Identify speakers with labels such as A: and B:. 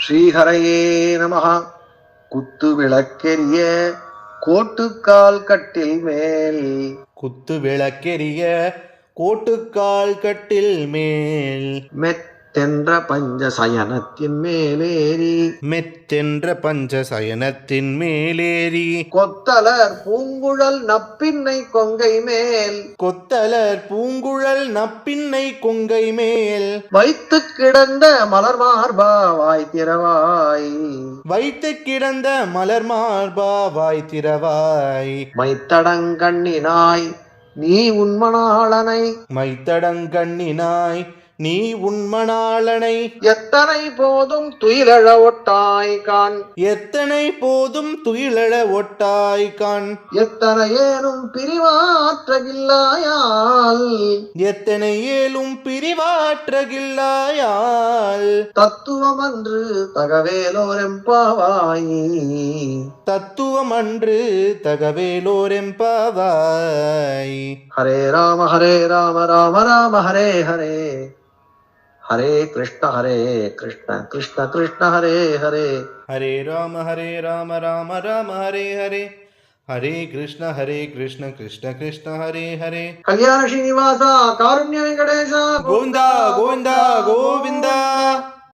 A: ஸ்ரீஹரையே நமஹ. குத்து விளக்கெரிய கோட்டுக்கால் கட்டில் மேல்.
B: குத்து விளக்கெரிய கோட்டுக்கால் கட்டில் மேல்.
A: மெத்தென்ற பஞ்ச சயனத்தின் மேலேறி.
B: மெத்தென்ற பஞ்ச சயனத்தின் மேலேறி.
A: கொத்தலர் பூங்குழல் நப்பின்னை கொங்கை மேல்.
B: கொத்தலர் பூங்குழல் நப்பின்னை கொங்கை மேல்.
A: வைத்து கிடந்த மலர் மார்பா வாய் திறவாய்.
B: வைத்து கிடந்த மலர் மார்பா வாய் திறவாய்.
A: மைத்தடங்கண்ணினாய் நீ உன்மணாளனை.
B: மைத்தடங்கண்ணினாய் நீ உன்மணாளனை.
A: எத்தனை போதும் துயிலழ ஒட்டாய் கான்.
B: எத்தனை போதும் துயிலழ ஒட்டாய் கான்.
A: எத்தனை ஏனும் பிரிவாற்றகில்லாயால்.
B: எத்தனை ஏலும் பிரிவாற்றகில்லாயால்.
A: தத்துவமன்று தகவேலோரெம்பாவாய்.
B: தத்துவமன்று தகவேலோரெம்பாவாய்.
A: ஹரே ராம ராம ராம ஹரே ஹரே. ஹரே கிருஷ்ண கிருஷ்ண கிருஷ்ண ஹரே ஹரே.
B: ஹரே ராம ராம ராம ஹரே ஹரே. ஹரே கிருஷ்ண கிருஷ்ண கிருஷ்ண ஹரே ஹரே.
A: கல்யாண ஸ்ரீனிவாசா காருண்ய வெங்கடேசா
B: கோவிந்தா கோவிந்தா கோவிந்தா.